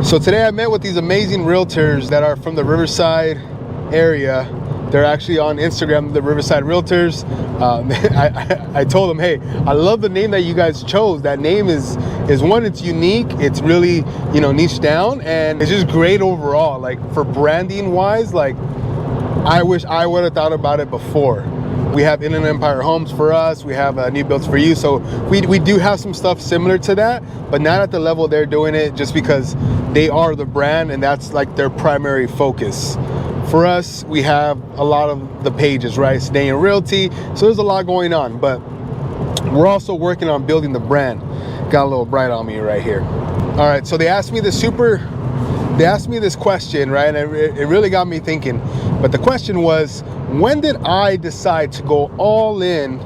So today I met with these amazing realtors that are from the Riverside area. They're actually on Instagram, the Riverside Realtors. I told them, hey, I love the name that you guys chose. That name is one, it's unique. It's really, niche down, and it's just great overall. Like for branding wise, like I wish I would have thought about it before. We have Inland Empire Homes for us. We have New Builds for You. So we do have some stuff similar to that, but not at the level they're doing it, just because they are the brand and that's like their primary focus. For us, we have a lot of the pages, right? Cedeno Realty. So there's a lot going on, but we're also working on building the brand. Got a little bright on me right here. All right, so they asked me this question, right? And it really got me thinking. But the question was, when did I decide to go all in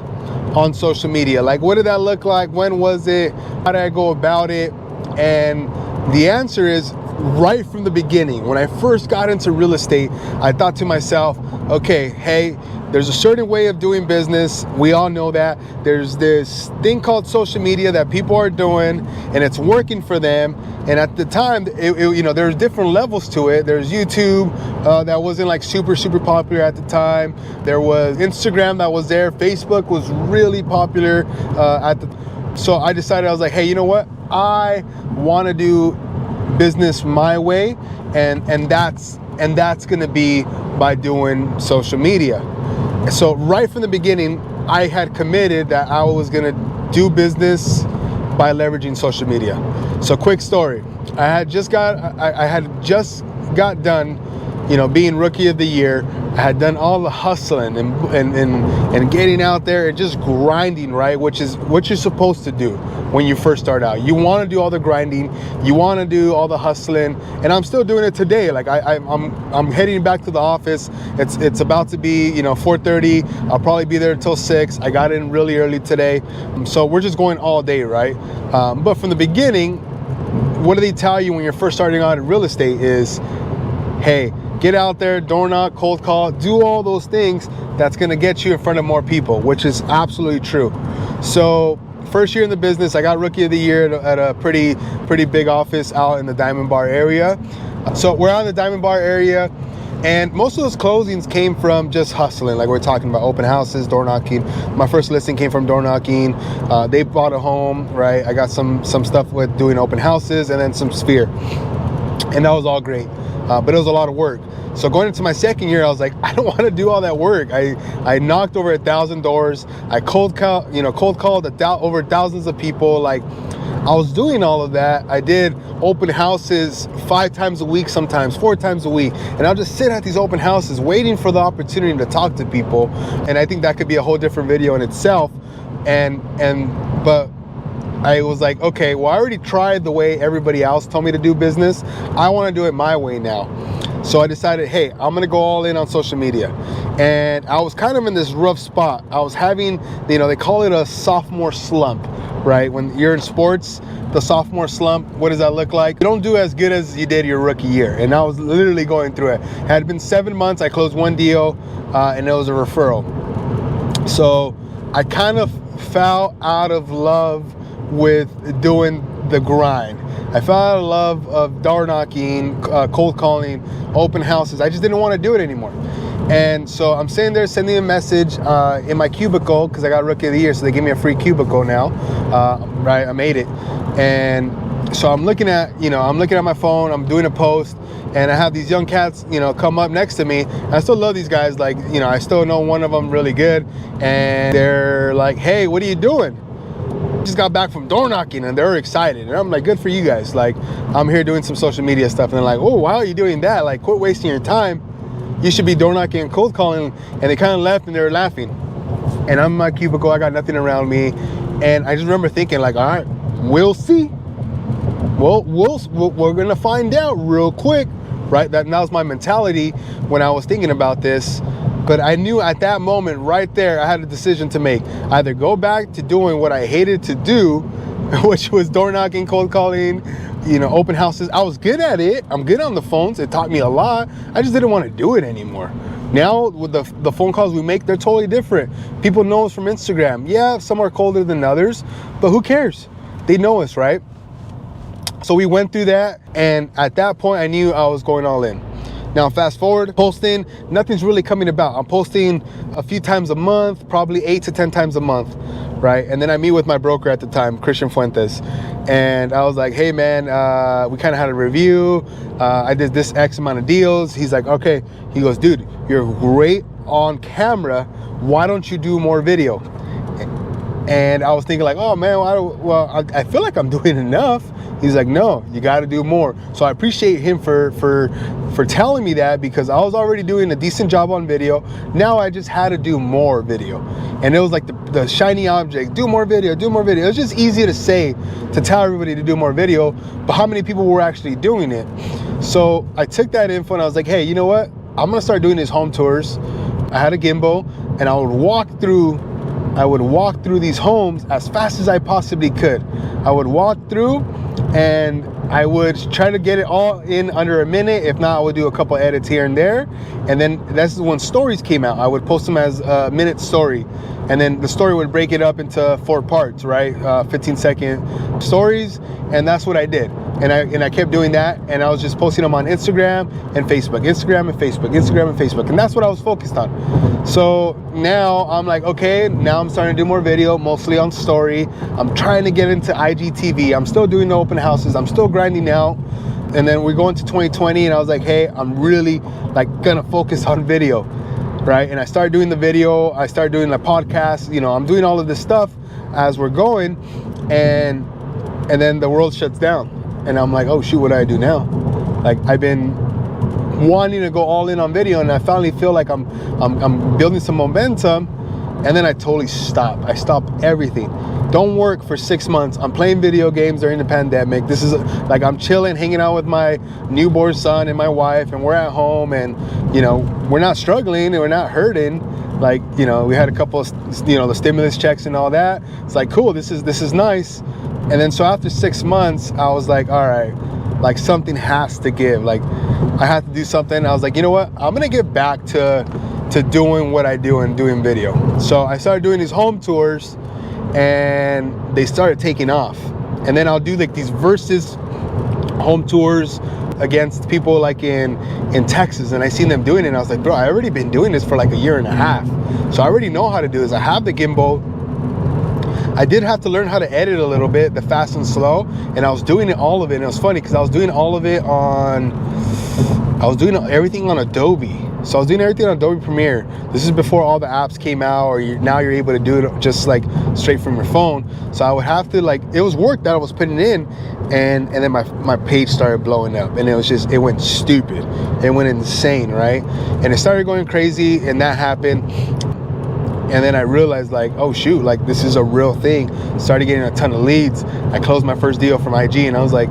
on social media? Like, what did that look like? When was it? How did I go about it? And the answer is right from the beginning. When I first got into real estate, I thought to myself, okay, hey, there's a certain way of doing business. We all know that. There's this thing called social media that people are doing, and it's working for them. And at the time, there's different levels to it. There's YouTube that wasn't like super popular at the time. There was Instagram that was there. Facebook was really popular so I decided, I was like, hey, you know what? I want to do business my way, and that's going to be by doing social media. So right from the beginning, I had committed that I was going to do business by leveraging social media. So quick story, I had just got done, being rookie of the year. I had done all the hustling and getting out there and just grinding, right? Which is what you're supposed to do when you first start out. You want to do all the grinding, you want to do all the hustling, and I'm still doing it today. Like I'm heading back to the office. It's about to be 4:30. I'll probably be there until 6. I got in really early today, so we're just going all day, right? But from the beginning, what do they tell you when you're first starting out in real estate is, hey, get out there, door knock, cold call, do all those things that's going to get you in front of more people, which is absolutely true. So first year in the business, I got rookie of the year at a pretty big office out in the Diamond Bar area. So we're out in the Diamond Bar area, and most of those closings came from just hustling. Like we're talking about open houses, door knocking. My first listing came from door knocking. They bought a home, right? I got some stuff with doing open houses, and then some Sphere, and that was all great. But it was a lot of work. So going into my second year, I was like, I don't want to do all that work. I knocked over 1,000 doors. I cold called over thousands of people. Like, I was doing all of that. I did open houses 5 times a week, sometimes 4 times a week. And I'll just sit at these open houses waiting for the opportunity to talk to people. And I think that could be a whole different video in itself. But I was like, okay, well, I already tried the way everybody else told me to do business. I want to do it my way now. So I decided, hey, I'm going to go all in on social media. And I was kind of in this rough spot. I was having, they call it a sophomore slump, right? When you're in sports, the sophomore slump, what does that look like? You don't do as good as you did your rookie year. And I was literally going through it. It had been 7 months. I closed 1 deal, and it was a referral. So I kind of fell out of love with doing the grind. I fell out of love of door knocking, cold calling, open houses. I just didn't want to do it anymore. And so I'm sitting there sending a message in my cubicle, because I got rookie of the year, so they give me a free cubicle now. Right, I made it. And so I'm looking at my phone, I'm doing a post, and I have these young cats, come up next to me. I still love these guys. Like, I still know one of them really good. And they're like, hey, what are you doing? Just got back from door knocking, and they're excited. And I'm like, good for you guys. Like, I'm here doing some social media stuff. And they're like, oh, why are you doing that? Like, quit wasting your time. You should be door knocking and cold calling. And they kind of left, and they were laughing. And I'm in my cubicle, I got nothing around me. And I just remember thinking, like, all right, we'll see. Well, we're gonna find out real quick, right? That was my mentality when I was thinking about this. But I knew at that moment right there, I had a decision to make. Either go back to doing what I hated to do, which was door knocking, cold calling, open houses. I was good at it. I'm good on the phones. It taught me a lot. I just didn't want to do it anymore. Now with the phone calls we make, they're totally different. People know us from Instagram. Yeah, some are colder than others, but who cares? They know us, right? So we went through that, and at that point I knew I was going all in. Now fast forward, posting, nothing's really coming about. I'm posting a few times a month, probably 8 to 10 times a month, right? And then I meet with my broker at the time, Christian Fuentes, and I was like, hey man, we kind of had a review. I did this X amount of deals. He's like, okay. He goes, dude, you're great on camera. Why don't you do more video? And I was thinking like, oh man, I feel like I'm doing enough. He's like, no, you got to do more. So I appreciate him for telling me that, because I was already doing a decent job on video. Now I just had to do more video. And it was like the shiny object, do more video, do more video. It was just easy to say, to tell everybody to do more video, but how many people were actually doing it? So I took that info and I was like, hey, you know what? I'm gonna start doing these home tours. I had a gimbal, and I would walk through these homes as fast as I possibly could. I would walk through and I would try to get it all in under a minute. If not, I would do a couple edits here and there. And then that's when stories came out. I would post them as a minute story. And then the story would break it up into 4 parts, right? 15-second stories. And that's what I did. And I kept doing that. And I was just posting them on Instagram and Facebook, Instagram and Facebook, Instagram and Facebook. And that's what I was focused on. So now I'm like, okay, now I'm starting to do more video, mostly on story. I'm trying to get into IGTV. I'm still doing the open houses. I'm still grinding out. And then we go into 2020 and I was like, hey, I'm really like gonna focus on video, right? And I started doing the video. I started doing the podcast. You know, I'm doing all of this stuff as we're going, and then the world shuts down. And I'm like, oh shoot, what do I do now? Like, I've been wanting to go all in on video, and I finally feel like I'm building some momentum, and then I totally stop. I stop everything. Don't work for 6 months. I'm playing video games during the pandemic. This is like, I'm chilling, hanging out with my newborn son and my wife, and we're at home, and you know, we're not struggling and we're not hurting. Like, you know, we had a couple of, you know, the stimulus checks and all that. It's like, cool, this is nice. And then so after 6 months, I was like, all right, like something has to give. Like, I had to do something. I was like, you know what? I'm gonna get back to doing what I do and doing video. So I started doing these home tours, and they started taking off. And then I'll do like these versus home tours against people like in Texas, and I seen them doing it, and I was like, bro, I already been doing this for like a year and a half. So I already know how to do this. I have the gimbal. I did have to learn how to edit a little bit, the fast and slow, and I was doing all of it. And it was funny because I was doing everything on Adobe. So I was doing everything on Adobe Premiere. This is before all the apps came out, or now you're able to do it just like straight from your phone. So I would have to, like, it was work that I was putting in, and then my page started blowing up, and it went stupid. It went insane, right? And it started going crazy, and that happened. And then I realized, like, oh shoot, like this is a real thing. Started getting a ton of leads. I closed my first deal from IG, and I was like,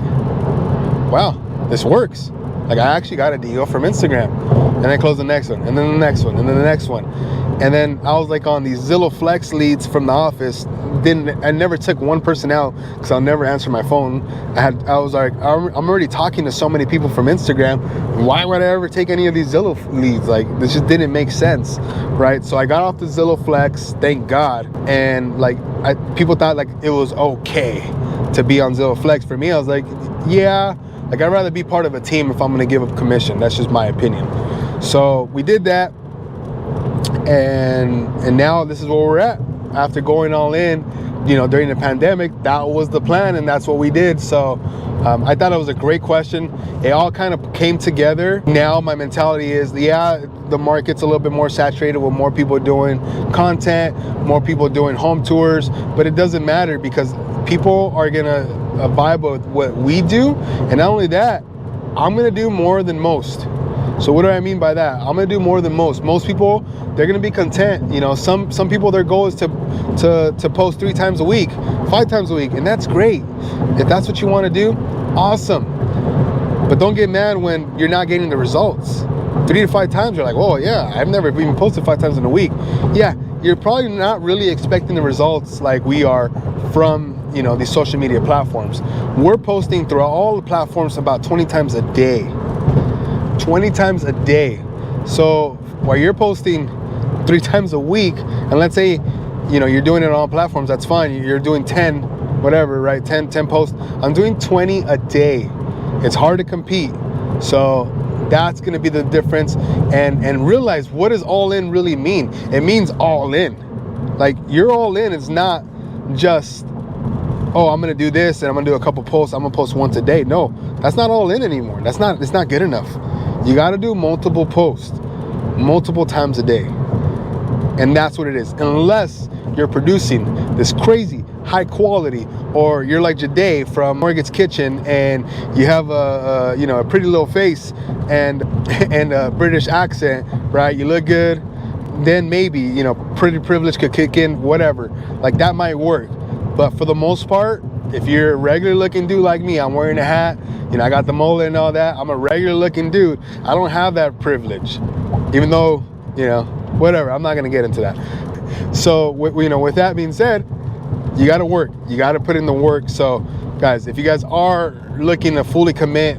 wow, this works. Like, I actually got a deal from Instagram. And then I closed the next one, and then the next one, and then the next one. And then I was like on these Zillow Flex leads from the office. I never took one person out because I'll never answer my phone. I was like, I'm already talking to so many people from Instagram. Why would I ever take any of these Zillow leads? Like, this just didn't make sense, right? So I got off the Zillow Flex, thank God. And like, people thought like it was okay to be on Zillow Flex. For me, I was like, yeah, like I'd rather be part of a team if I'm gonna give up commission. That's just my opinion. So we did that, and now this is where we're at. After going all in, you know, during the pandemic, that was the plan, and that's what we did. So I thought it was a great question. It all kind of came together. Now my mentality is, yeah, the market's a little bit more saturated with more people doing content, more people doing home tours, but it doesn't matter because people are gonna vibe with what we do. And not only that, I'm gonna do more than most. So what do I mean by that? I'm gonna do more than most. Most people, they're gonna be content. You know, some people, their goal is to post 3 times a week, 5 times a week, and that's great. If that's what you want to do, awesome. But don't get mad when you're not getting the results. 3 to 5 times, you're like, whoa, yeah, I've never even posted 5 times in a week. Yeah, you're probably not really expecting the results like we are from, you know, these social media platforms. We're posting through all the platforms about 20 times a day. 20 times a day. So while you're posting 3 times a week, and let's say, you know, you're doing it on all platforms, that's fine. You're doing 10 whatever, right? 10 posts. I'm doing 20 a day. It's hard to compete. So that's going to be the difference. And realize, what does all in really mean? It means all in. Like, your all in is not just, oh, I'm going to do this and I'm going to do a couple posts. I'm going to post once a day. No, that's not all in anymore. It's not good enough. You got to do multiple posts, multiple times a day. And that's what it is. Unless you're producing this crazy high quality, or you're like Jade from Morgan's Kitchen and you have a pretty little face and a British accent, right? You look good, then maybe, pretty privilege could kick in, whatever. Like, that might work. But for the most part, if you're a regular looking dude like me, I'm wearing a hat, I got the mullet and all that, I'm a regular looking dude, I don't have that privilege. Even though, whatever, I'm not gonna get into that. So, with that being said, you gotta work. You gotta put in the work. So, guys, if you guys are looking to fully commit,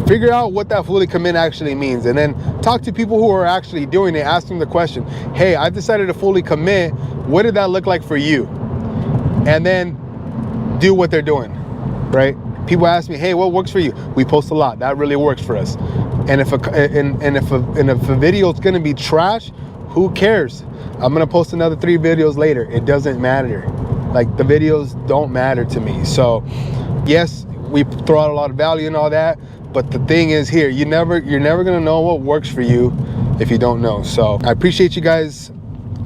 figure out what that fully commit actually means, and then talk to people who are actually doing it. Ask them the question, hey, I've decided to fully commit. What did that look like for you? And then do what they're doing, right? People ask me, hey, what works for you? We post a lot. That really works for us. And if a video is gonna be trash, who cares? I'm gonna post another 3 videos later. It doesn't matter. Like, the videos don't matter to me. So yes, we throw out a lot of value and all that, but the thing is, here, you're never gonna know what works for you if you don't know. So I appreciate you guys.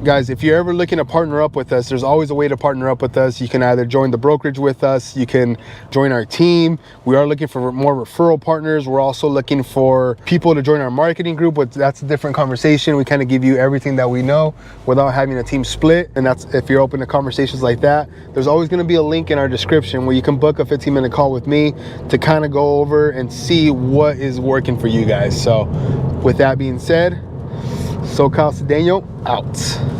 Guys, if you're ever looking to partner up with us, there's always a way to partner up with us. You can either join the brokerage with us, you can join our team. We are looking for more referral partners. We're also looking for people to join our marketing group, but that's a different conversation. We kind of give you everything that we know without having a team split. And that's if you're open to conversations like that. There's always going to be a link in our description where you can book a 15-minute call with me to kind of go over and see what is working for you guys. So with that being said, SoCal Cedeno out.